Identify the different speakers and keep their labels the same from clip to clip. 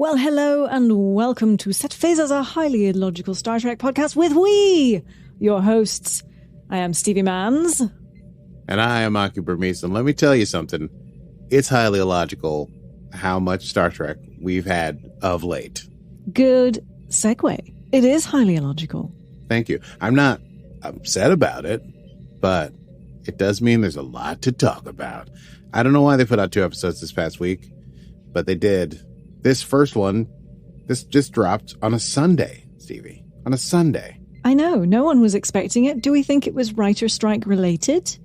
Speaker 1: Well, hello and welcome to Set Phasers, a highly illogical Star Trek podcast with we, your hosts. I am Stevie Manns.
Speaker 2: And I am Aki Burmese. And let me tell you something. It's highly illogical how much Star Trek we've had of late.
Speaker 1: Good segue. It is highly illogical.
Speaker 2: Thank you. I'm not upset about it, but it does mean there's a lot to talk about. I don't know why they put out 2 episodes this past week, but they did. This first one, this just dropped on a Sunday, Stevie. On a Sunday.
Speaker 1: I know. No one was expecting it. Do we think it was writer strike related?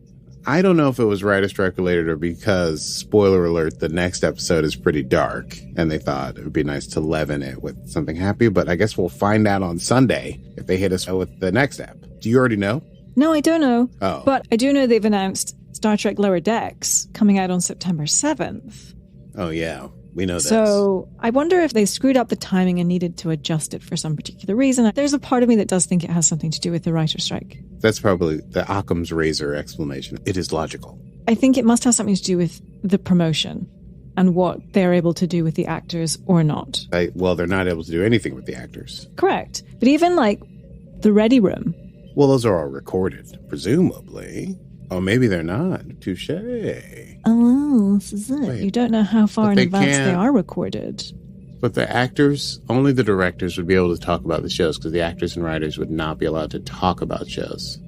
Speaker 2: I don't know if it was writer strike related or because, spoiler alert, the next episode is pretty dark. And they thought it would be nice to leaven it with something happy. But I guess we'll find out on Sunday if they hit us with the next ep. Do you already know?
Speaker 1: No, I don't know.
Speaker 2: Oh.
Speaker 1: But I do know they've announced Star Trek Lower Decks coming out on September 7th.
Speaker 2: Oh, yeah. We know this.
Speaker 1: So I wonder if they screwed up the timing and needed to adjust it for some particular reason. There's a part of me that does think it has something to do with the writer strike.
Speaker 2: That's probably the Occam's razor explanation. It is logical.
Speaker 1: I think it must have something to do with the promotion and what they're able to do with the actors or not.
Speaker 2: Well, they're not able to do anything with the actors.
Speaker 1: Correct. But even like the ready room.
Speaker 2: Well, those are all recorded, presumably. Oh, maybe they're not. Touché.
Speaker 1: Oh, this is it.
Speaker 2: Wait,
Speaker 1: you don't know how far in advance they are recorded.
Speaker 2: But the actors, only the directors would be able to talk about the shows because the actors and writers would not be allowed to talk about shows.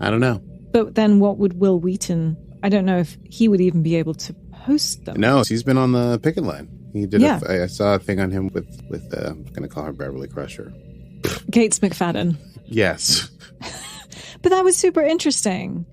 Speaker 2: I don't know.
Speaker 1: But then what would Will Wheaton... I don't know if he would even be able to host them.
Speaker 2: No, he's been on the picket line. He did.
Speaker 1: Yeah.
Speaker 2: I saw a thing on him with I'm going to call her Beverly Crusher.
Speaker 1: Gates McFadden.
Speaker 2: Yes.
Speaker 1: But that was super interesting.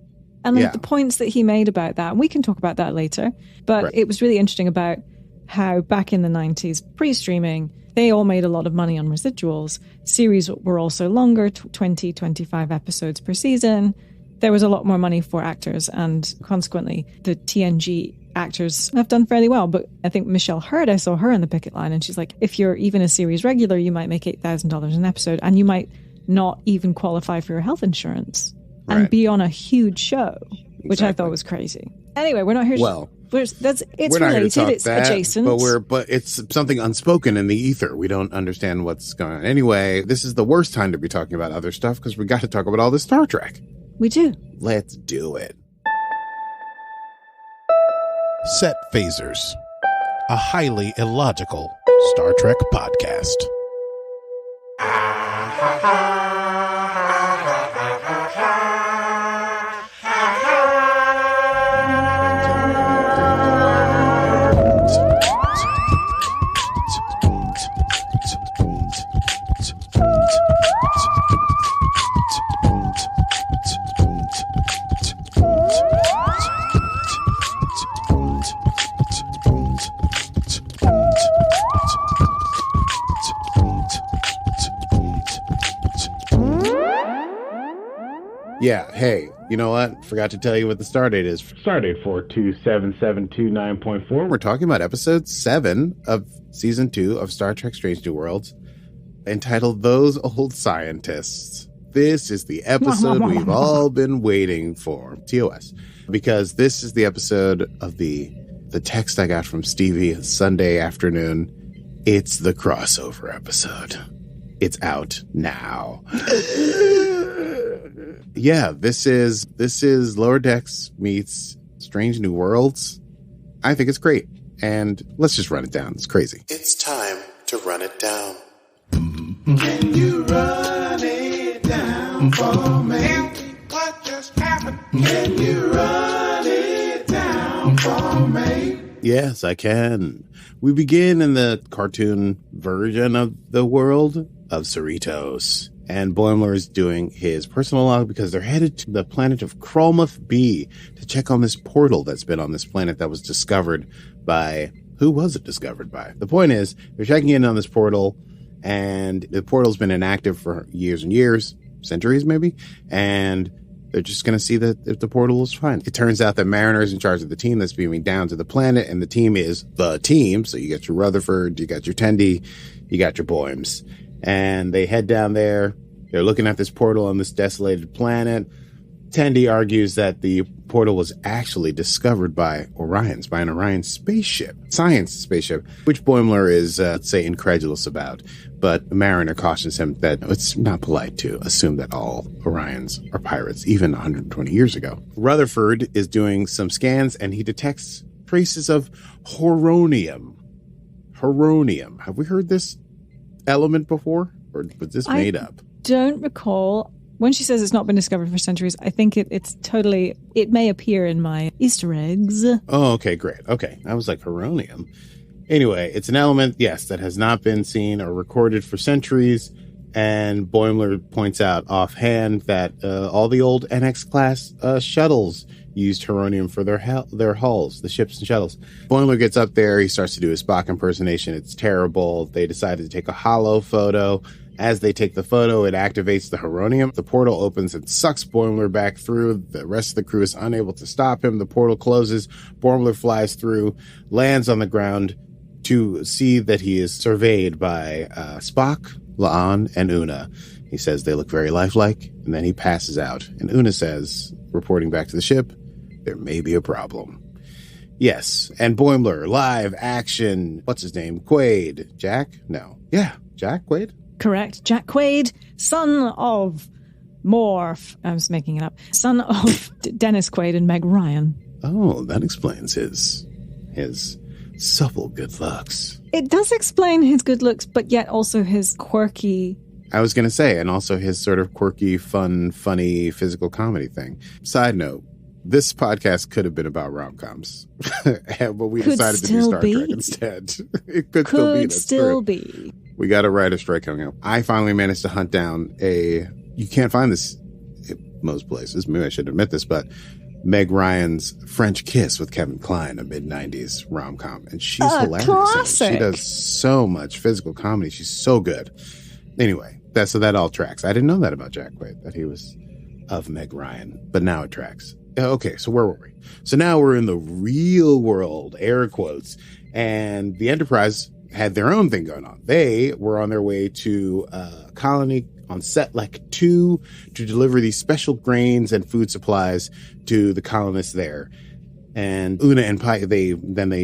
Speaker 1: And like
Speaker 2: Yeah.
Speaker 1: the points that he made about that, and we can talk about that later, but
Speaker 2: Right.
Speaker 1: It was really interesting about how back in the 90s, pre-streaming, they all made a lot of money on residuals. Series were also longer, 20, 25 episodes per season. There was a lot more money for actors, and consequently, the TNG actors have done fairly well. But I think Michelle Hurd, I saw her on the picket line, and she's like, if you're even a series regular, you might make $8,000 an episode, and you might not even qualify for your health insurance. And
Speaker 2: Right.
Speaker 1: be on a huge show, which I
Speaker 2: Exactly.
Speaker 1: thought was crazy. Anyway, we're not here.
Speaker 2: Well,
Speaker 1: it's
Speaker 2: we're not here to
Speaker 1: related.
Speaker 2: talk
Speaker 1: It's
Speaker 2: that,
Speaker 1: adjacent.
Speaker 2: but it's something unspoken in the ether. We don't understand what's going on. Anyway, this is the worst time to be talking about other stuff because we got to talk about all this Star Trek.
Speaker 1: We do.
Speaker 2: Let's do it.
Speaker 3: Set Phasers, a highly illogical Star Trek podcast.
Speaker 2: Yeah, hey, you know what? Forgot to tell you what the stardate is. Stardate 427729.4. We're talking about episode 7 of season 2 of Star Trek Strange New Worlds, entitled Those Old Scientists. This is the episode we've all been waiting for. TOS. Because this is the episode of the text I got from Stevie Sunday afternoon. It's the crossover episode. It's out now. Yeah, this is Lower Decks meets Strange New Worlds. I think it's great. And let's just run it down. It's crazy. It's time to run it down.
Speaker 4: Can you run it down for me? What just happened? Can you run it down for me?
Speaker 2: Yes, I can. We begin in the cartoon version of the world of Cerritos. And Boimler is doing his personal log because they're headed to the planet of Krolmuth B to check on this portal that's been on this planet that was discovered by... Who was it discovered by? The point is, they're checking in on this portal, and the portal's been inactive for years and years, centuries maybe, and they're just going to see that if the portal is fine. It turns out that Mariner is in charge of the team that's beaming down to the planet, and the team is the team. So you got your Rutherford, you got your Tendi, you got your Boims. And they head down there. They're looking at this portal on this desolated planet. Tandy argues that the portal was actually discovered by an Orion spaceship, science spaceship, which Boimler is, let's say, incredulous about. But Mariner cautions him that it's not polite to assume that all Orions are pirates, even 120 years ago. Rutherford is doing some scans, and he detects traces of horonium. Horonium. Have we heard this element before? Or was this made up?
Speaker 1: Don't recall. When she says it's not been discovered for centuries, I think it's totally, it may appear in my Easter eggs.
Speaker 2: Oh, okay, great. Okay. I was like, horonium. Anyway, it's an element, yes, that has not been seen or recorded for centuries. And Boimler points out offhand that all the old NX-class shuttles used horonium for their hulls, the ships and shuttles. Boimler gets up there. He starts to do his Spock impersonation. It's terrible. They decided to take a hollow photo. As they take the photo, it activates the horonium. The portal opens and sucks Boimler back through. The rest of the crew is unable to stop him. The portal closes. Boimler flies through, lands on the ground to see that he is surveyed by Spock, La'an, and Una. He says they look very lifelike, and then he passes out. And Una says, reporting back to the ship, there may be a problem. Yes, and Boimler, live action. What's his name? Quaid. Jack? No. Yeah, Jack Quaid?
Speaker 1: Correct. Jack Quaid, son of Morph. I was making it up. Son of Dennis Quaid and Meg Ryan.
Speaker 2: Oh, that explains his supple good looks.
Speaker 1: It does explain his good looks, but yet also his quirky...
Speaker 2: I was going to say, and also his sort of quirky, funny physical comedy thing. Side note, this podcast could have been about rom-coms, but we decided to do Star Trek instead. It could still be. We got a writer strike coming up. I finally managed to hunt down you can't find this in most places. Maybe I should admit this, but Meg Ryan's French Kiss with Kevin Kline, a mid-90s rom-com. And she's hilarious.
Speaker 1: Classic.
Speaker 2: She does so much physical comedy. She's so good. Anyway, that all tracks. I didn't know that about Jack Quaid, that he was of Meg Ryan, but now it tracks. Okay, so where were we? So now we're in the real world, air quotes, and the Enterprise had their own thing going on. They were on their way to a colony on Setlec 2 to deliver these special grains and food supplies to the colonists there. And Una and Pike, they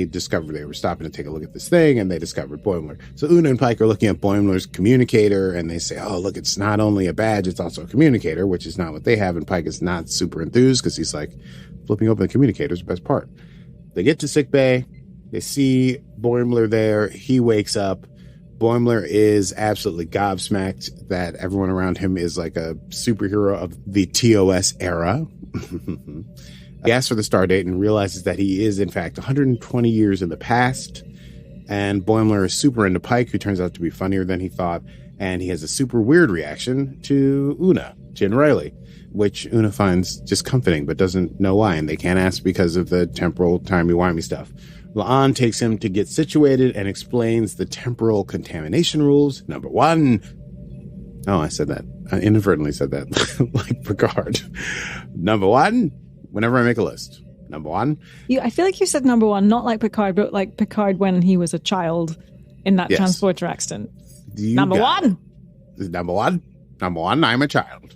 Speaker 2: discovered, they were stopping to take a look at this thing, and they discovered Boimler. So Una and Pike are looking at Boimler's communicator, and they say, oh, look, it's not only a badge, it's also a communicator, which is not what they have. And Pike is not super enthused because he's like, flipping open the communicator is the best part. They get to sickbay. They see Boimler there. He wakes up. Boimler is absolutely gobsmacked that everyone around him is like a superhero of the TOS era. He asks for the star date and realizes that he is, in fact, 120 years in the past. And Boimler is super into Pike, who turns out to be funnier than he thought. And he has a super weird reaction to Una, Jin Riley, which Una finds just comforting, but doesn't know why. And they can't ask because of the temporal timey-wimey stuff. La'an takes him to get situated and explains the temporal contamination rules. Number 1. Oh, I said that. I inadvertently said that, like Picard. Number 1, whenever I make a list. Number 1.
Speaker 1: I feel like you said number 1, not like Picard, but like Picard when he was a child in that transporter accident. Number 1.
Speaker 2: Number 1. Number 1, I'm a child.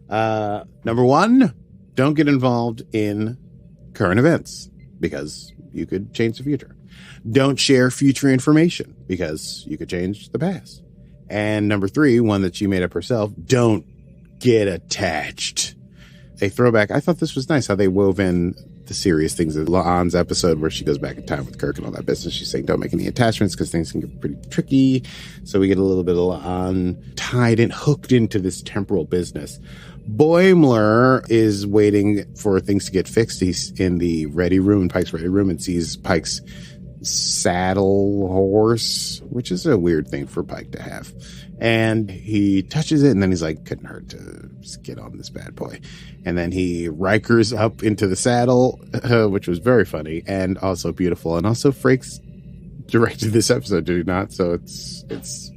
Speaker 2: Number 1, don't get involved in current events because you could change the future. Don't share future information because you could change the past. And number 3, one that she made up herself, don't get attached. A throwback. I thought this was nice how they wove in the serious things of La'an's episode where she goes back in time with Kirk and all that business. She's saying don't make any attachments because things can get pretty tricky. So we get a little bit of La'an tied and hooked into this temporal business. Boimler is waiting for things to get fixed. He's in the ready room, Pike's ready room, and sees Pike's saddle horse, which is a weird thing for Pike to have. And he touches it, and then he's like, couldn't hurt to just get on this bad boy. And then he Rikers up into the saddle, which was very funny and also beautiful. And also Frakes directed this episode, did he not? So it's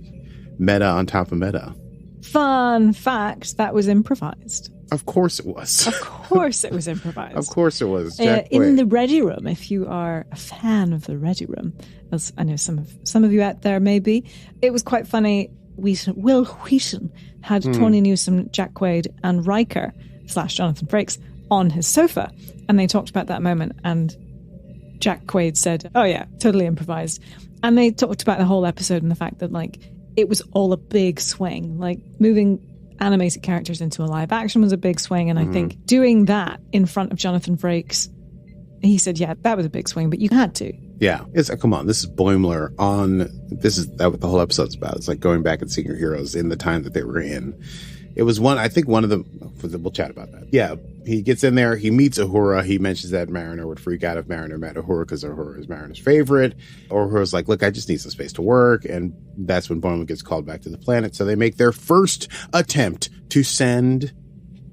Speaker 2: meta on top of meta.
Speaker 1: Fun fact, that was improvised.
Speaker 2: Of course it was.
Speaker 1: Of course it was improvised.
Speaker 2: Of course it was.
Speaker 1: In the Ready Room, if you are a fan of the Ready Room, as I know some of you out there may be, it was quite funny. Will Wheaton had Tawny Newsome, Jack Quaid, and Riker Jonathan Frakes on his sofa. And they talked about that moment, and Jack Quaid said, oh yeah, totally improvised. And they talked about the whole episode and the fact that, like, it was all a big swing. Like, moving animated characters into a live action was a big swing. And I think doing that in front of Jonathan Frakes, he said, yeah, that was a big swing, but you had to.
Speaker 2: Yeah. Come on. This is Boimler this is what the whole episode's about. It's like going back and seeing your heroes in the time that they were in. It was one of them, we'll chat about that. Yeah. He gets in there, he meets Uhura. He mentions that Mariner would freak out if Mariner met Uhura because Uhura is Mariner's favorite. Uhura's like, look, I just need some space to work. And that's when Boimler gets called back to the planet. So they make their first attempt to send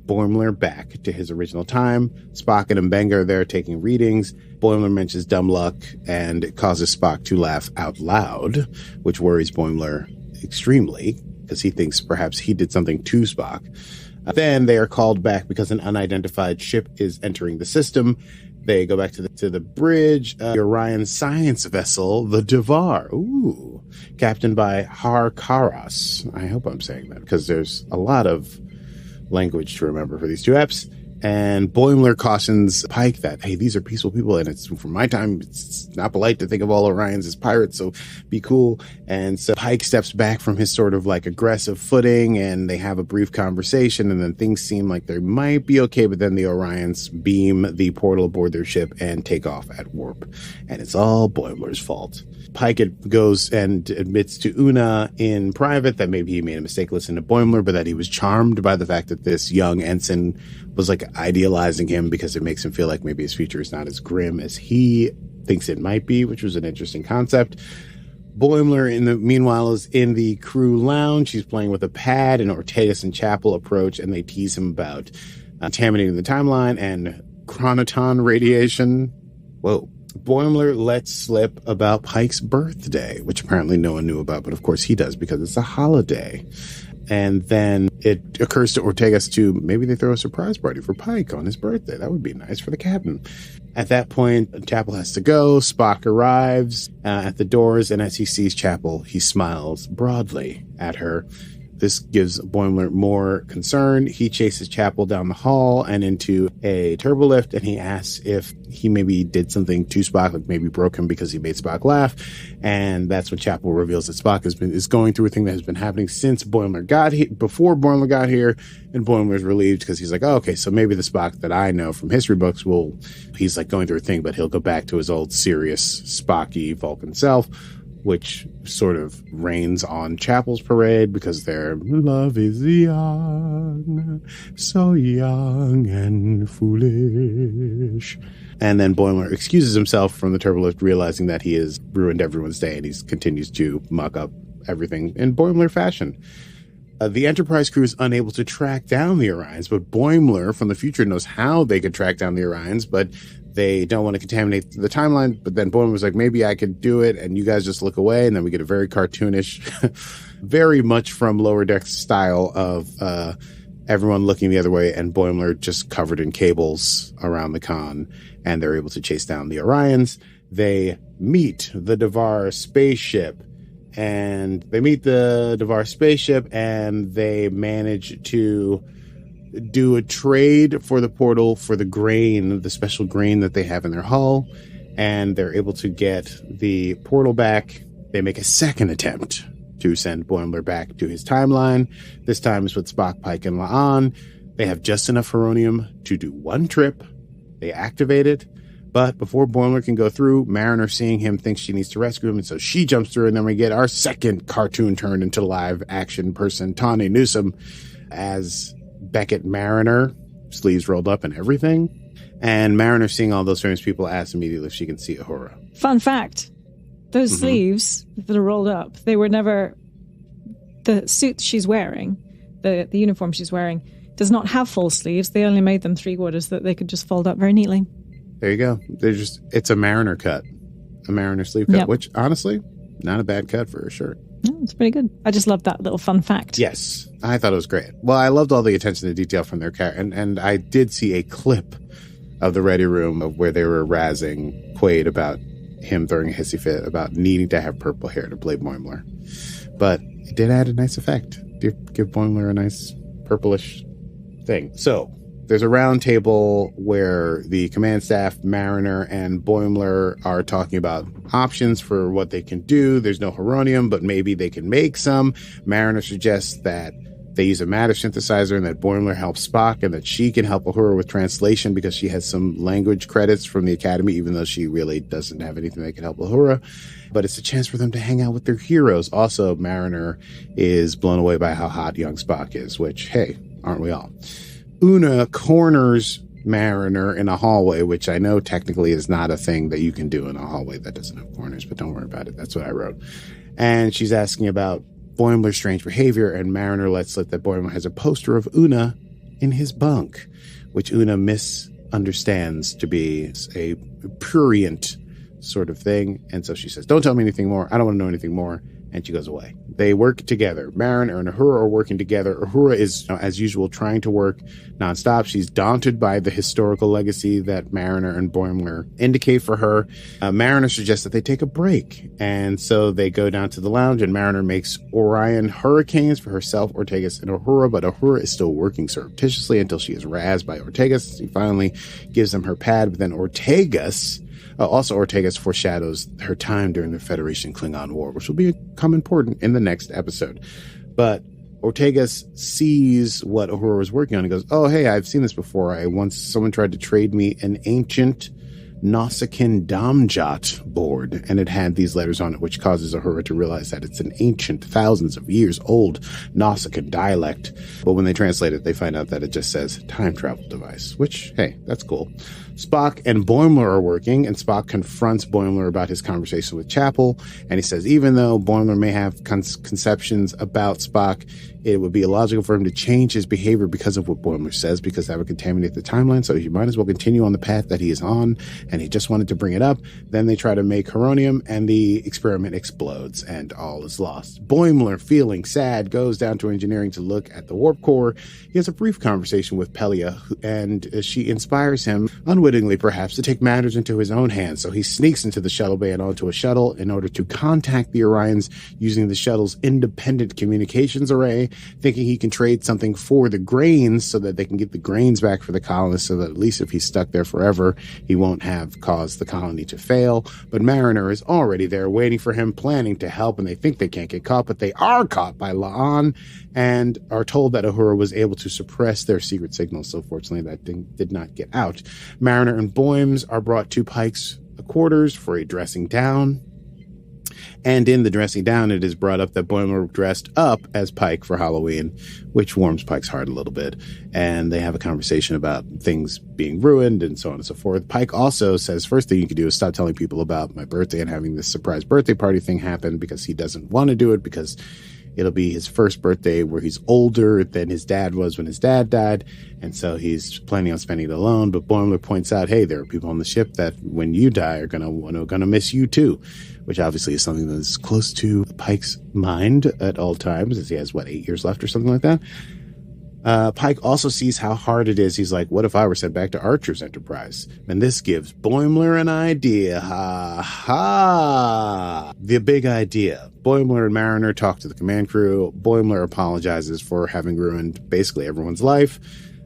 Speaker 2: Boimler back to his original time. Spock and Mbenga are there taking readings. Boimler mentions dumb luck, and it causes Spock to laugh out loud, which worries Boimler extremely because he thinks perhaps he did something to Spock. Then they are called back because an unidentified ship is entering the system. They go back to the bridge. The Orion science vessel, the Devar, captained by Har Karas. I hope I'm saying that because there's a lot of language to remember for these two eps. And Boimler cautions Pike that, hey, these are peaceful people, and it's from my time, it's not polite to think of all Orions as pirates, so be cool. And so Pike steps back from his sort of like aggressive footing, and they have a brief conversation, and then things seem like they might be okay, but then the Orions beam the portal aboard their ship and take off at warp. And it's all Boimler's fault. Pike goes and admits to Una in private that maybe he made a mistake listening to Boimler, but that he was charmed by the fact that this young ensign was like idealizing him because it makes him feel like maybe his future is not as grim as he thinks it might be, which was an interesting concept. Boimler, meanwhile, is in the crew lounge. He's playing with a pad, and Ortegas and Chapel approach, and they tease him about contaminating the timeline and chronoton radiation. Whoa. Boimler lets slip about Pike's birthday, which apparently no one knew about, but of course he does because it's a holiday. And then it occurs to Ortegas to maybe they throw a surprise party for Pike on his birthday. That would be nice for the captain. At that point, Chapel has to go. Spock arrives at the doors, and as he sees Chapel, he smiles broadly at her. This gives Boimler more concern. He chases Chapel down the hall and into a turbolift, and he asks if he maybe did something to Spock, like maybe broke him because he made Spock laugh. And that's when Chapel reveals that Spock is going through a thing that has been happening since Boimler got here, before Boimler got here, and Boimler's relieved because he's like, oh, okay, so maybe the Spock that I know from history books he's like going through a thing, but he'll go back to his old serious Spocky Vulcan self, which sort of rains on Chapel's parade because their love is young, so young and foolish. And then Boimler excuses himself from the turbolift, realizing that he has ruined everyone's day, and he continues to muck up everything in Boimler fashion. The Enterprise crew is unable to track down the Orions, but Boimler from the future knows how they could track down the Orions, but they don't want to contaminate the timeline. But then Boimler was like, maybe I could do it, and you guys just look away. And then we get a very cartoonish, very much from Lower Decks style of everyone looking the other way, and Boimler just covered in cables around the con, and they're able to chase down the Orions. They meet the Devar spaceship, and they manage to do a trade for the portal for the grain, the special grain that they have in their hull, and they're able to get the portal back. They make a second attempt to send Boimler back to his timeline. This time is with Spock, Pike, and La'an. They have just enough Heronium to do one trip. They activate it, but before Boimler can go through, Mariner, seeing him, thinks she needs to rescue him, and so she jumps through, and then we get our second cartoon turned into live action person, Tawny Newsome, as Beckett Mariner, sleeves rolled up and everything. And Mariner, seeing all those famous people, asks immediately if she can see Uhura.
Speaker 1: Fun fact, those sleeves that are rolled up, they were never... The suit she's wearing, the uniform she's wearing, does not have full sleeves. They only made them 3/4 so that they could just fold up very neatly.
Speaker 2: There you go. It's a Mariner cut. A Mariner sleeve cut, which, honestly, not a bad cut for a shirt.
Speaker 1: Yeah, it's pretty good. I just love that little fun fact.
Speaker 2: Yes, I thought it was great. Well, I loved all the attention to detail from their character, and I did see a clip of the Ready Room of where they were razzing Quaid about him throwing a hissy fit about needing to have purple hair to play Boimler. But it did add a nice effect. Give Boimler a nice purplish thing. So, there's a round table where the command staff, Mariner and Boimler, are talking about options for what they can do. There's no Heronium, but maybe they can make some. Mariner suggests that they use a matter synthesizer and that Boimler helps Spock and that she can help Uhura with translation because she has some language credits from the Academy, even though she really doesn't have anything that can help Uhura. But it's a chance for them to hang out with their heroes. Also, Mariner is blown away by how hot young Spock is, which, hey, aren't we all? Una corners Mariner in a hallway, which I know technically is not a thing that you can do in a hallway that doesn't have corners, but don't worry about it. That's what I wrote. And she's asking about Boimler's strange behavior, and Mariner lets slip that Boimler has a poster of Una in his bunk, which Una misunderstands to be a prurient sort of thing. And so she says, don't tell me anything more. I don't want to know anything more. And she goes away. They work together. Mariner and Uhura are working together. Uhura is, as usual, trying to work nonstop. She's daunted by the historical legacy that Mariner and Boimler indicate for her. Mariner suggests that they take a break. And so they go down to the lounge, and Mariner makes Orion hurricanes for herself, Ortegas, and Uhura. But Uhura is still working surreptitiously until she is razzed by Ortegas. He finally gives them her pad, but then Ortegas foreshadows her time during the Federation Klingon War, which will become important in the next episode. But Ortegas sees what Uhura was working on and goes, oh, hey, I've seen this before. Someone tried to trade me an ancient Nausicaan Damjat board, and it had these letters on it, which causes Uhura to realize that it's an ancient, thousands of years old Nausicaan dialect. But when they translate it, they find out that it just says time travel device, which, hey, that's cool. Spock and Boimler are working, and Spock confronts Boimler about his conversation with Chapel, and he says even though Boimler may have conceptions about Spock, it would be illogical for him to change his behavior because of what Boimler says, because that would contaminate the timeline, so he might as well continue on the path that he is on, and he just wanted to bring it up. Then they try to make Heronium, and the experiment explodes, and all is lost. Boimler, feeling sad, goes down to engineering to look at the warp core. He has a brief conversation with Pelia, and she inspires him, unwittingly perhaps, to take matters into his own hands. So he sneaks into the shuttle bay and onto a shuttle in order to contact the Orions using the shuttle's independent communications array, thinking he can trade something for the grains so that they can get the grains back for the colonists, so that at least if he's stuck there forever, he won't have caused the colony to fail. But Mariner is already there waiting for him, planning to help, and they think they can't get caught, but they are caught by La'an and are told that Uhura was able to suppress their secret signals. So fortunately that thing did not get out. Mariner and Boims are brought to Pike's quarters for a dressing down. And in the dressing down, it is brought up that Boimler dressed up as Pike for Halloween, which warms Pike's heart a little bit. And they have a conversation about things being ruined and so on and so forth. Pike also says, first thing you can do is stop telling people about my birthday and having this surprise birthday party thing happen, because he doesn't want to do it, because it'll be his first birthday where he's older than his dad was when his dad died. And so he's planning on spending it alone. But Boimler points out, hey, there are people on the ship that when you die are gonna miss you too, which obviously is something that's close to Pike's mind at all times, as he has, 8 years left or something like that. Pike also sees how hard it is. He's like, what if I were sent back to Archer's Enterprise? And this gives Boimler an idea. Ha ha! The big idea. Boimler and Mariner talk to the command crew. Boimler apologizes for having ruined basically everyone's life,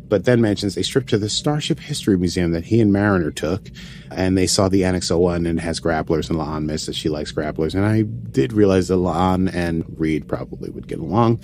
Speaker 2: but then mentions a trip to the Starship History Museum that he and Mariner took, and they saw the Annex 01, and it has grapplers, and La'an missed that she likes grapplers, and I did realize that La'an and Reed probably would get along.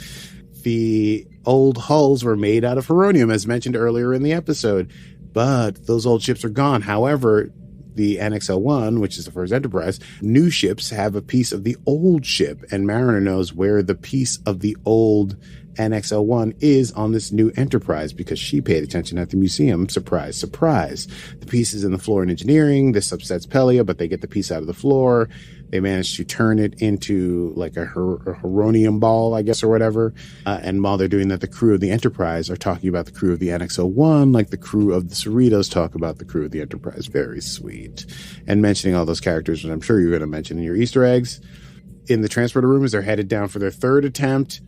Speaker 2: The old hulls were made out of Heronium, as mentioned earlier in the episode, but those old ships are gone. However, the Annex 01, which is the first Enterprise, new ships have a piece of the old ship, and Mariner knows where the piece of the old Annex 01 is on this new Enterprise because she paid attention at the museum. Surprise, surprise. The piece is in the floor in engineering. This upsets Pelia, but they get the piece out of the floor. They manage to turn it into like a Heronium ball, I guess, or whatever. And while they're doing that, the crew of the Enterprise are talking about the crew of the Annex 01, like the crew of the Cerritos talk about the crew of the Enterprise. Very sweet. And mentioning all those characters, which I'm sure you're going to mention in your Easter eggs. In the transporter room, as they're headed down for their third attempt,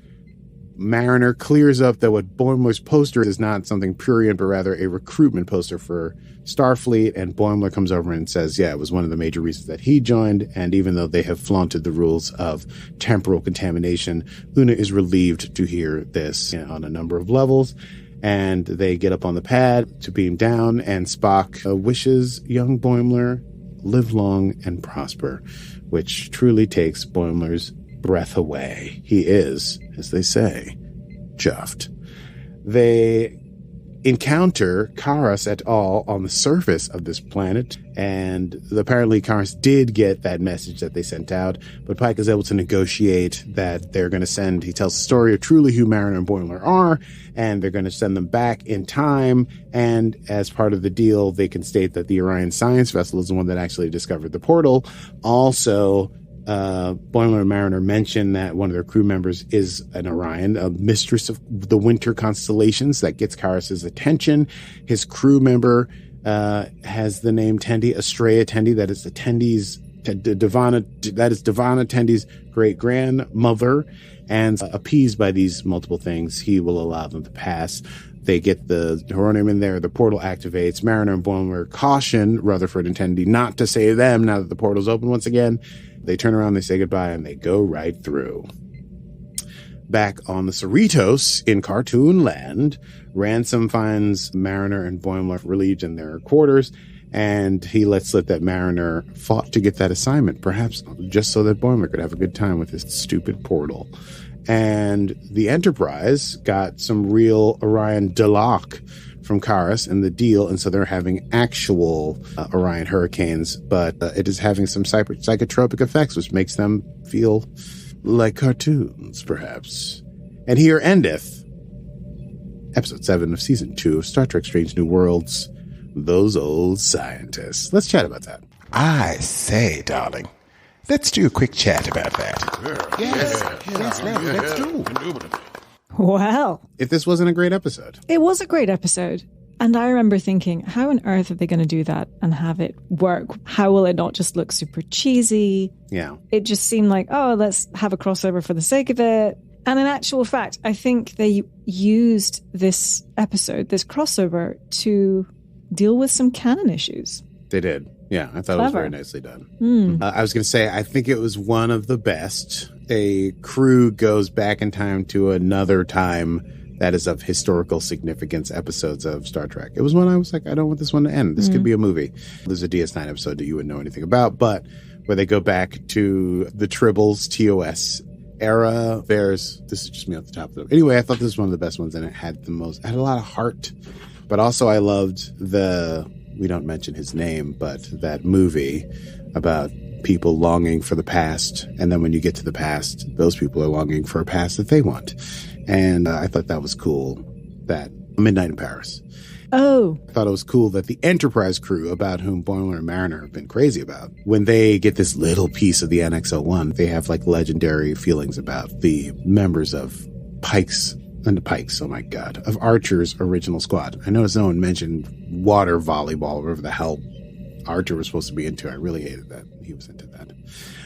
Speaker 2: Mariner clears up that what Boimler's poster is not something prurient, but rather a recruitment poster for Starfleet, and Boimler comes over and says, yeah, it was one of the major reasons that he joined, and even though they have flaunted the rules of temporal contamination, Una is relieved to hear this on a number of levels. And they get up on the pad to beam down, and Spock wishes young Boimler live long and prosper, which truly takes Boimler's breath away. He is, as they say, chuffed. They encounter Karas et al. On the surface of this planet, and apparently Karas did get that message that they sent out, but Pike is able to negotiate that they're going to send, he tells the story of truly who Mariner and Boimler are, and they're going to send them back in time, and as part of the deal, they can state that the Orion science vessel is the one that actually discovered the portal. Also, Boimler and Mariner mention that one of their crew members is an Orion, a mistress of the winter constellations. That gets Karas's attention. His crew member has the name Tendi, Estrella Tendi. That is Devana Tendi's great grandmother. And appeased by these multiple things, he will allow them to pass. They get the Orion in there. The portal activates. Mariner and Boimler caution Rutherford and Tendi not to save them now that the portal's open once again. They turn around, they say goodbye, and they go right through. Back on the Cerritos in Cartoon Land, Ransom finds Mariner and Boimler relieved in their quarters, and he lets slip that Mariner fought to get that assignment, perhaps just so that Boimler could have a good time with his stupid portal. And the Enterprise got some real Orion Deloc from Karas in the deal, and so they're having actual Orion hurricanes, but it is having some psychotropic effects, which makes them feel like cartoons, perhaps. And here endeth Episode 7 of Season 2 of Star Trek Strange New Worlds, Those Old Scientists. Let's chat about that.
Speaker 3: I say, darling, let's do a quick chat about that. Yes, let's do.
Speaker 1: Well,
Speaker 2: If this wasn't a great episode.
Speaker 1: it was a great episode. And I remember thinking, how on earth are they going to do that and have it work? How will it not just look super cheesy?
Speaker 2: Yeah.
Speaker 1: It just seemed like, oh, let's have a crossover for the sake of it. And in actual fact, I think they used this episode, this crossover, to deal with some canon issues.
Speaker 2: They did. Yeah, I thought it was very nicely done. I was going to say, I think it was one of the best. A crew goes back in time to another time that is of historical significance episodes of Star Trek. It was one I was like, I don't want this one to end. This could be a movie. There's a DS9 episode that you wouldn't know anything about, but where they go back to the Tribbles, TOS era. This is just me off the top of it. Anyway, I thought this was one of the best ones, and it had a lot of heart. But also I loved we don't mention his name, but that movie about people longing for the past. And then when you get to the past, those people are longing for a past that they want. And I thought that was cool. That Midnight in Paris.
Speaker 1: Oh.
Speaker 2: I thought it was cool that the Enterprise crew, about whom Boimler and Mariner have been crazy about, when they get this little piece of the NX-01, they have like legendary feelings about the members of Pike's, oh my God, of Archer's original squad. I noticed no one mentioned water volleyball, whatever the hell Archer was supposed to be into. I really hated that he was into that.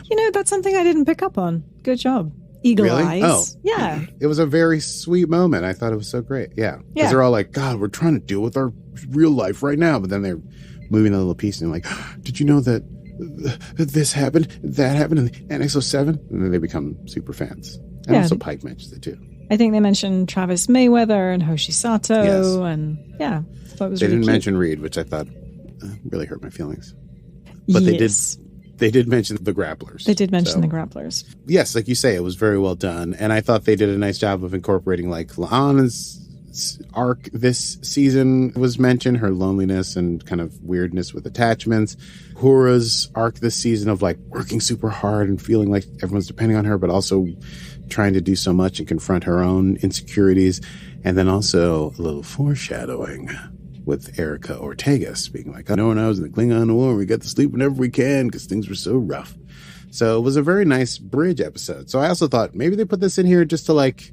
Speaker 1: You know, that's something I didn't pick up on. Good job. Eagle eyes.
Speaker 2: Oh.
Speaker 1: Yeah.
Speaker 2: It was a very sweet moment. I thought it was so great. Yeah. Because they're all like, God, we're trying to deal with our real life right now. But then they're moving a little piece and like, did you know that this happened, that happened in the NX-07? And then they become super fans. And also Pike mentions it too.
Speaker 1: I think they mentioned Travis Mayweather and Hoshi Sato.
Speaker 2: Yes.
Speaker 1: And yeah, I thought it was
Speaker 2: They
Speaker 1: really
Speaker 2: didn't
Speaker 1: cute.
Speaker 2: mention Reed, which I thought really hurt my feelings. But they did mention the grapplers.
Speaker 1: They did mention the grapplers.
Speaker 2: Yes, like you say, it was very well done. And I thought they did a nice job of incorporating like La'an's arc this season was mentioned, her loneliness and kind of weirdness with attachments. Hura's arc this season of like working super hard and feeling like everyone's depending on her, but also trying to do so much and confront her own insecurities. And then also a little foreshadowing with Erica Ortegas being like, I know when I was in the Klingon War, we got to sleep whenever we can because things were so rough. So it was a very nice bridge episode. So I also thought maybe they put this in here just to like,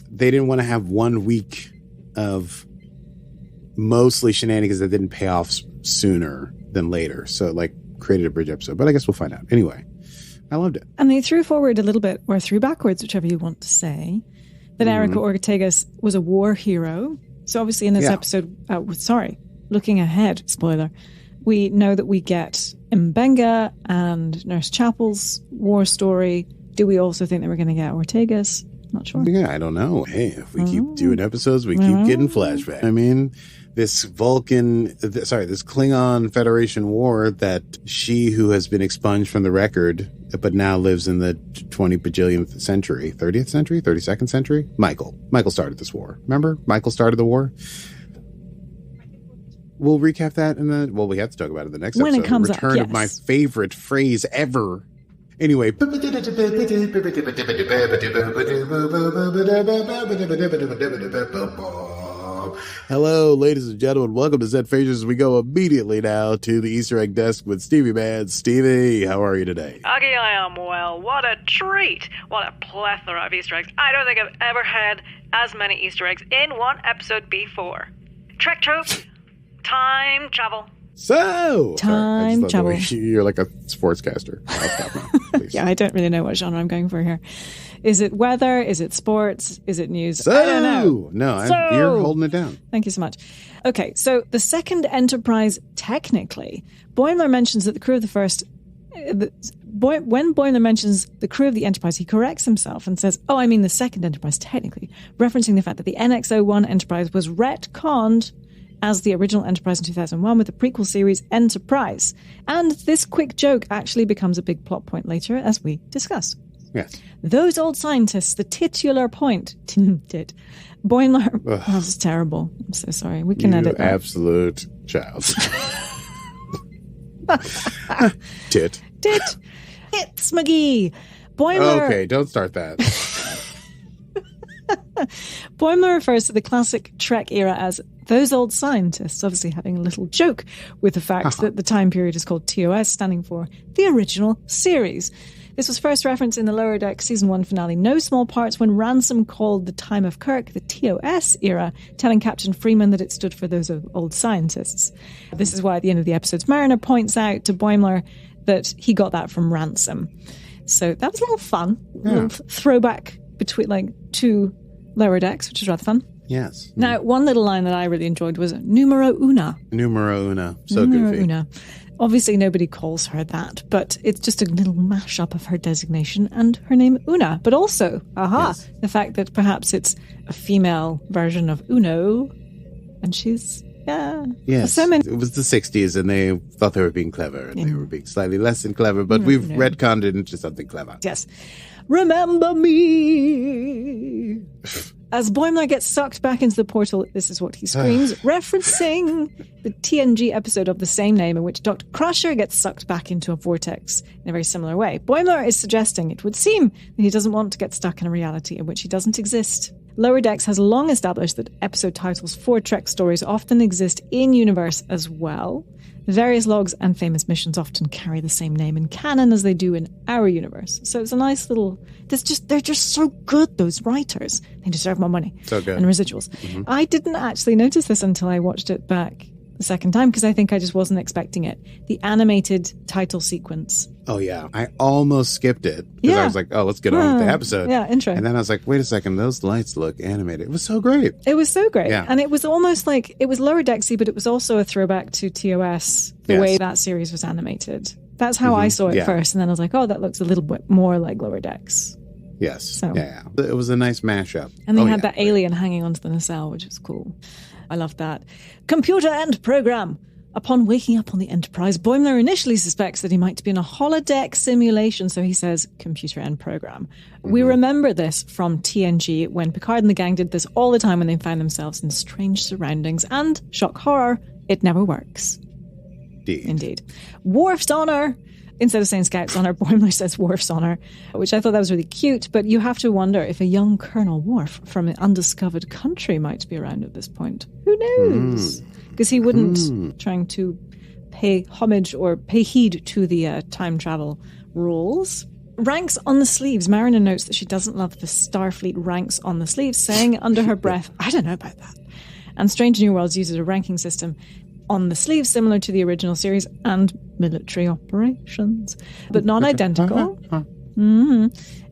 Speaker 2: they didn't want to have 1 week of mostly shenanigans that didn't pay off sooner than later. So it like created a bridge episode, but I guess we'll find out. Anyway, I loved it.
Speaker 1: And they threw forward a little bit, or threw backwards, whichever you want to say, that Erica Ortegas was a war hero. So obviously in this episode, looking ahead, spoiler, we know that we get Mbenga and Nurse Chapel's war story. Do we also think that we're going to get Ortegas? Not sure.
Speaker 2: Yeah, I don't know. Hey, if we keep doing episodes, we keep getting flashbacks. I mean, this Klingon Federation war that she who has been expunged from the record, but now lives in the 20 bajillionth century, 30th century, 32nd century. Michael started this war. Remember? Michael started the war. We'll recap that we have to talk about it in the next
Speaker 1: when
Speaker 2: episode.
Speaker 1: It comes
Speaker 2: Return
Speaker 1: up,
Speaker 2: of my favorite phrase ever. Anyway. Hello, ladies and gentlemen. Welcome to Zed Phasers. We go immediately now to the Easter egg desk with Stevie Mann. Stevie, how are you today?
Speaker 5: Okay, I am well. What a treat. What a plethora of Easter eggs. I don't think I've ever had as many Easter eggs in one episode before. Trek trope. Time travel.
Speaker 1: Time travel.
Speaker 2: You're like a sportscaster. I'll stop now, please.
Speaker 1: Yeah, I don't really know what genre I'm going for here. Is it weather? Is it sports? Is it news? I don't know.
Speaker 2: No, you're holding it down.
Speaker 1: Thank you so much. Okay, so the second Enterprise, technically, Boimler mentions that the crew of the first... when Boimler mentions the crew of the Enterprise, he corrects himself and says, oh, I mean the second Enterprise, technically, referencing the fact that the NX-01 Enterprise was retconned as the original Enterprise in 2001 with the prequel series Enterprise. And this quick joke actually becomes a big plot point later, as we discussed.
Speaker 2: Yes.
Speaker 1: Those old scientists, the titular point. Boimler. Oh, this is terrible. I'm so sorry. We can edit that.
Speaker 2: Absolute child. Tit.
Speaker 1: It's McGee. Boimler.
Speaker 2: Okay, don't start that.
Speaker 1: Boimler refers to the classic Trek era as those old scientists, obviously having a little joke with the fact that the time period is called TOS, standing for the original series. This was first referenced in the Lower Deck Season 1 finale, No Small Parts, when Ransom called the time of Kirk the TOS era, telling Captain Freeman that it stood for those old scientists. This is why at the end of the episode, Mariner points out to Boimler that he got that from Ransom. So that was a little fun. A little throwback between two Lower Decks, which was rather fun.
Speaker 2: Yes.
Speaker 1: Now, one little line that I really enjoyed was numero una.
Speaker 2: Numero una. So goofy.
Speaker 1: Una. Obviously, nobody calls her that, but it's just a little mashup of her designation and her name Una. But also, the fact that perhaps it's a female version of Uno, and she's,
Speaker 2: Yes,
Speaker 1: so many.
Speaker 2: it was the 60s, and they thought they were being clever, and they were being slightly less than clever, but we've retconned it into something clever.
Speaker 1: Yes. Remember me. As Boimler gets sucked back into the portal, this is what he screams, referencing the TNG episode of the same name in which Dr. Crusher gets sucked back into a vortex in a very similar way. Boimler is suggesting it would seem that he doesn't want to get stuck in a reality in which he doesn't exist. Lower Decks has long established that episode titles for Trek stories often exist in universe as well. The various logs and famous missions often carry the same name in canon as they do in our universe. So it's a nice little... They're just so good, those writers. They deserve more money.
Speaker 2: So good.
Speaker 1: And residuals. Mm-hmm. I didn't actually notice this until I watched it back the second time, because I think I just wasn't expecting it. The animated title sequence.
Speaker 2: Oh, yeah. I almost skipped it. Because I was like, let's get on with the episode.
Speaker 1: Yeah, intro.
Speaker 2: And then I was like, wait a second, those lights look animated. It was so great.
Speaker 1: It was so great.
Speaker 2: Yeah.
Speaker 1: And it was almost like, it was Lower Decksy, but it was also a throwback to TOS, the way that series was animated. That's how I saw it first. And then I was like, that looks a little bit more like Lower Decks.
Speaker 2: Yes.
Speaker 1: So.
Speaker 2: Yeah. It was a nice mashup.
Speaker 1: And they had that alien hanging onto the nacelle, which was cool. I loved that. Computer end program. Upon waking up on the Enterprise, Boimler initially suspects that he might be in a holodeck simulation, so he says, computer end program. We remember this from TNG, when Picard and the gang did this all the time when they found themselves in strange surroundings, and, shock horror, it never works. Indeed. Worf's honor. Instead of saying Scout's honor, Boimler says Worf's honor, which I thought that was really cute, but you have to wonder if a young Colonel Worf from an undiscovered country might be around at this point. Who knows? Because he wouldn't trying to pay homage or pay heed to the time travel rules. Ranks on the sleeves. Mariner notes that she doesn't love the Starfleet ranks on the sleeves, saying under her breath, I don't know about that. And Strange New Worlds uses a ranking system on the sleeves similar to the original series and military operations, but not identical.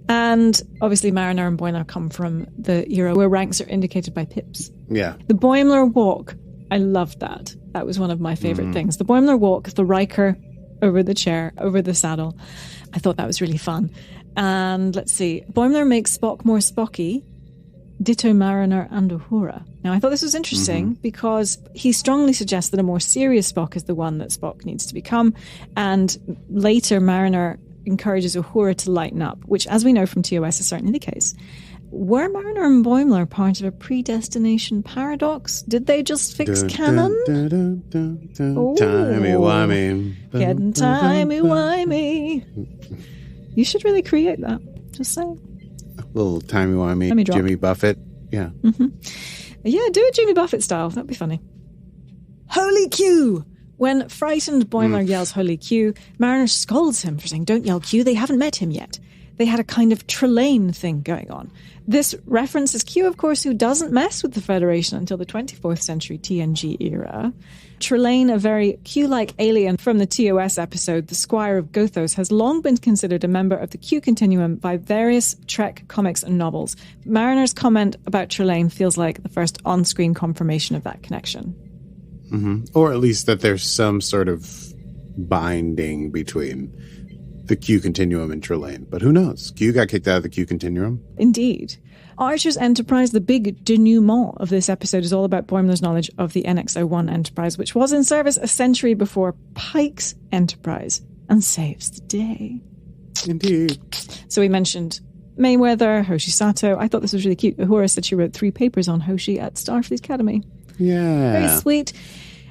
Speaker 1: And obviously Mariner and Boimler come from the era where ranks are indicated by pips.
Speaker 2: Yeah.
Speaker 1: The Boimler walk, I loved that. That was one of my favorite things. The Boimler walk, the Riker over the chair, over the saddle. I thought that was really fun. And let's see. Boimler makes Spock more Spocky. Ditto Mariner and Uhura. Now, I thought this was interesting because he strongly suggests that a more serious Spock is the one that Spock needs to become. And later, Mariner encourages Uhura to lighten up, which, as we know from TOS, is certainly the case. Were Mariner and Boimler part of a predestination paradox? Did they just fix canon?
Speaker 2: Timey-wimey.
Speaker 1: Getting timey-wimey. You should really create that. Just saying.
Speaker 2: A little timey-wimey Jimmy Buffett. Yeah.
Speaker 1: Yeah, do it Jimmy Buffett style. That'd be funny. Holy Q! When frightened Boimler yells Holy Q, Mariner scolds him for saying, don't yell Q, they haven't met him yet. They had a kind of Trelane thing going on. This references Q, of course, who doesn't mess with the Federation until the 24th century TNG era. Trelane, a very Q-like alien from the TOS episode, the Squire of Gothos, has long been considered a member of the Q continuum by various Trek comics and novels. Mariner's comment about Trelane feels like the first on-screen confirmation of that connection.
Speaker 2: Or at least that there's some sort of binding between the Q continuum and Trelane. But who knows? Q got kicked out of the Q continuum.
Speaker 1: Indeed. Archer's Enterprise, the big denouement of this episode, is all about Boimler's knowledge of the NX-01 Enterprise, which was in service a century before Pike's Enterprise, and saves the day.
Speaker 2: Indeed.
Speaker 1: So we mentioned Mayweather, Hoshi Sato. I thought this was really cute. Uhura said she wrote 3 papers on Hoshi at Starfleet Academy.
Speaker 2: Yeah.
Speaker 1: Very sweet.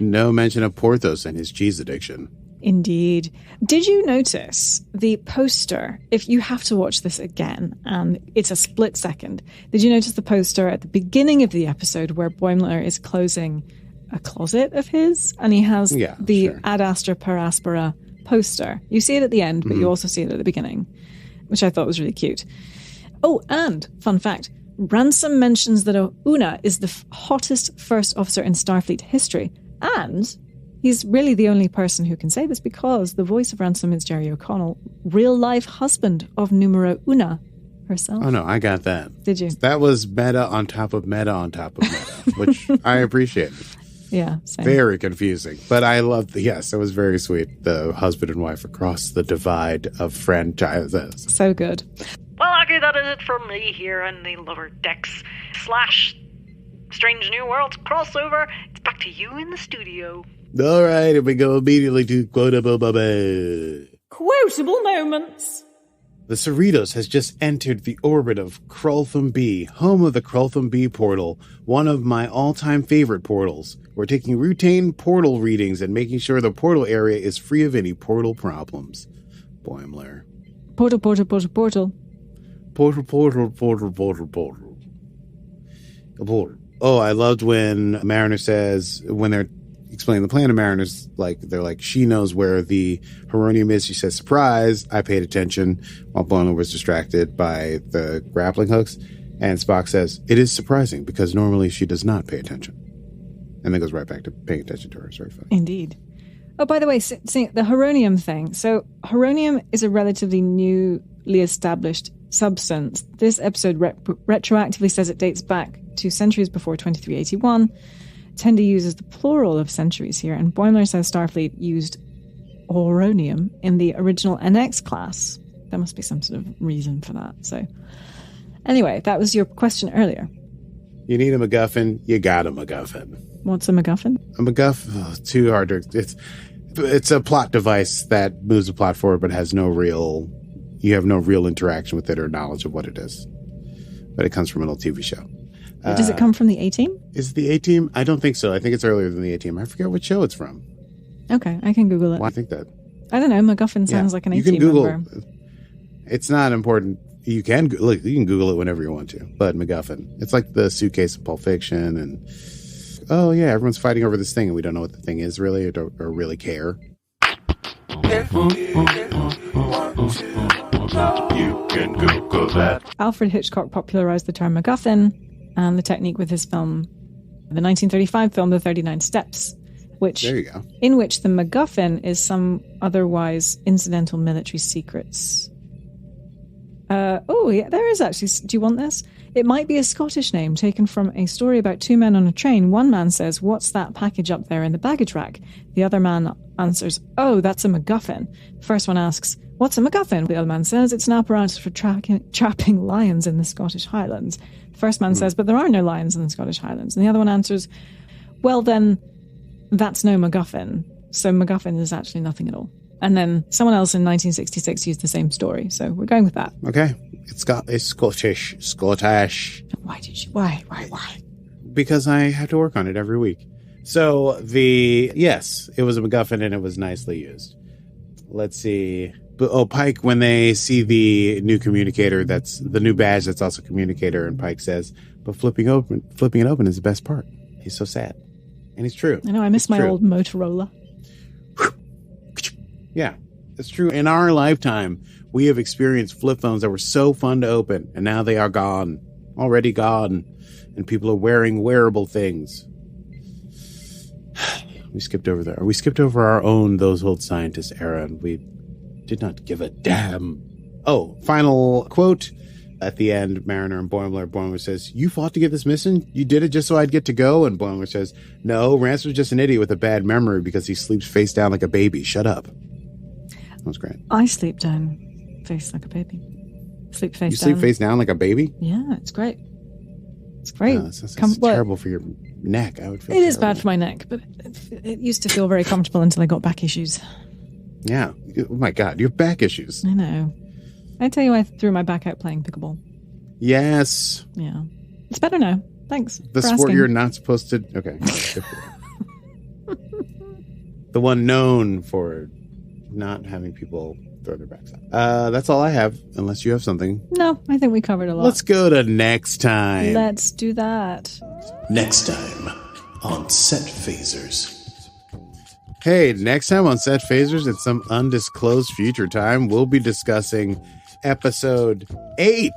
Speaker 2: No mention of Porthos and his cheese addiction.
Speaker 1: Indeed. Did you notice the poster? If you have to watch this again, and it's a split second, did you notice the poster at the beginning of the episode where Boimler is closing a closet of his? And he has the Ad Astra Per Aspera poster. You see it at the end, but you also see it at the beginning, which I thought was really cute. Oh, and fun fact, Ransom mentions that Una is the hottest first officer in Starfleet history, and he's really the only person who can say this because the voice of Ransom is Jerry O'Connell, real-life husband of Numero Una herself.
Speaker 2: Oh, no, I got that.
Speaker 1: Did you?
Speaker 2: That was meta on top of meta on top of meta, which I appreciated.
Speaker 1: Yeah, same.
Speaker 2: Very confusing. But I loved yes, it was very sweet. The husband and wife across the divide of franchises.
Speaker 1: So good.
Speaker 5: Well, okay, that is it from me here on the Lower Decks / Strange New Worlds crossover. It's back to you in the studio.
Speaker 2: All right, and we go immediately to quotable moments.
Speaker 1: Quotable moments.
Speaker 2: The Cerritos has just entered the orbit of Krulthum B, home of the Krulthum B portal, one of my all-time favorite portals. We're taking routine portal readings and making sure the portal area is free of any portal problems. Boimler.
Speaker 1: Portal, portal, portal, portal.
Speaker 2: Portal, portal, portal, portal, portal. A portal. Oh, I loved when Mariner says, when they're explaining the plan to Mariner's, they're like, she knows where the Heronium is. She says, surprise. I paid attention while Boimler was distracted by the grappling hooks. And Spock says, it is surprising because normally she does not pay attention. And then goes right back to paying attention to her. It's very funny.
Speaker 1: Indeed. Oh, by the way, see, the Heronium thing. So Heronium is a relatively newly established substance. This episode retroactively says it dates back to centuries before 2381. Tendi uses the plural of centuries here, and Boimler says Starfleet used Oronium in the original NX class. There must be some sort of reason for that. So, anyway, that was your question earlier.
Speaker 2: You need a MacGuffin, you got a MacGuffin.
Speaker 1: What's a MacGuffin?
Speaker 2: A MacGuffin, too hard to... It's a plot device that moves the plot forward, but has no real... You have no real interaction with it or knowledge of what it is. But it comes from an old TV show.
Speaker 1: Does it come from the A-Team?
Speaker 2: Is it the A-Team? I don't think so. I think it's earlier than the A-Team. I forget what show it's from.
Speaker 1: Okay, I can Google it.
Speaker 2: Why I think that?
Speaker 1: I don't know. MacGuffin sounds like an A-Team member.
Speaker 2: It's not important. You can Google it whenever you want to. But MacGuffin, it's like the suitcase of Pulp Fiction, and everyone's fighting over this thing, and we don't know what the thing is really, or really care.
Speaker 3: You can Google that.
Speaker 1: Alfred Hitchcock popularized the term MacGuffin and the technique with his film, the 1935 film, The 39 Steps,
Speaker 2: there you go.
Speaker 1: In which the MacGuffin is some otherwise incidental military secrets. Yeah, there is actually. Do you want this? It might be a Scottish name taken from a story about two men on a train. One man says, "What's that package up there in the baggage rack?" The other man answers, "Oh, that's a MacGuffin." The first one asks, "What's a MacGuffin?" The other man says, "It's an apparatus for trapping lions in the Scottish Highlands." The first man says, "But there are no lions in the Scottish Highlands." And the other one answers, "Well, then, that's no MacGuffin. So MacGuffin is actually nothing at all." And then someone else in 1966 used the same story. So we're going with that.
Speaker 2: Okay. It's Scottish. Scottish.
Speaker 1: Why did you? Why?
Speaker 2: Because I have to work on it every week. So yes, it was a MacGuffin and it was nicely used. Let's see. Pike, when they see the new communicator, that's the new badge that's also communicator, and Pike says, "But flipping it open is the best part." He's so sad. And it's true.
Speaker 1: I know, I miss my old Motorola.
Speaker 2: Yeah, it's true. In our lifetime, we have experienced flip phones that were so fun to open, and now they are gone. Already gone. And people are wearing wearable things. We skipped over there. We skipped over our own Those Old Scientists era, and we did not give a damn. Oh, final quote. At the end, Mariner and Boimler says, "You fought to get this mission? You did it just so I'd get to go?" And Boimler says, "No, Rance was just an idiot with a bad memory because he sleeps face down like a baby. Shut up." That was great.
Speaker 1: I sleep down face like a baby. Sleep face down.
Speaker 2: You sleep face down like a baby?
Speaker 1: Yeah, it's great. It's great.
Speaker 2: No, it's terrible for your neck. I would feel
Speaker 1: it is bad for my neck, but it used to feel very comfortable until I got back issues.
Speaker 2: Yeah. Oh my God, you have back issues.
Speaker 1: I know. I tell you, I threw my back out playing pickleball.
Speaker 2: Yes.
Speaker 1: Yeah. It's better now. Thanks.
Speaker 2: The sport
Speaker 1: asking.
Speaker 2: you're not supposed to. Okay. The one known for not having people throw their backs out. That's all I have, unless you have something.
Speaker 1: No, I think we covered a lot.
Speaker 2: Let's go to next time.
Speaker 1: Let's do that.
Speaker 3: Next time on Set Phasers.
Speaker 2: Hey, next time on Set Phasers, at some undisclosed future time, we'll be discussing episode 8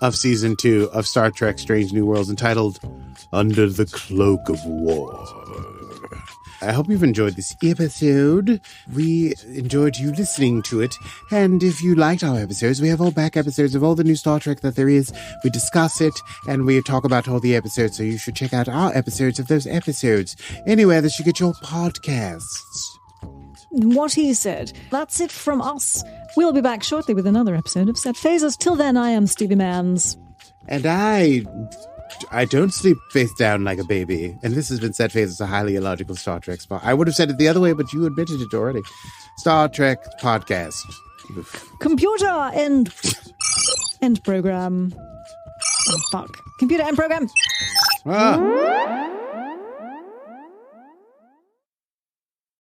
Speaker 2: of season 2 of Star Trek Strange New Worlds, entitled Under the Cloak of War. I hope you've enjoyed this episode. We enjoyed you listening to it. And if you liked our episodes, we have all back episodes of all the new Star Trek that there is. We discuss it and we talk about all the episodes. So you should check out our episodes of those episodes anywhere that you get your podcasts.
Speaker 1: What he said. That's it from us. We'll be back shortly with another episode of Set Phasers. Till then, I am Stevie Manns.
Speaker 2: And I don't sleep face down like a baby. And this has been Set Phasers, a highly illogical Star Trek spot. I would have said it the other way, but you admitted it already. Star Trek podcast.
Speaker 1: Computer end program. Oh, fuck. Computer end program.
Speaker 2: Ah.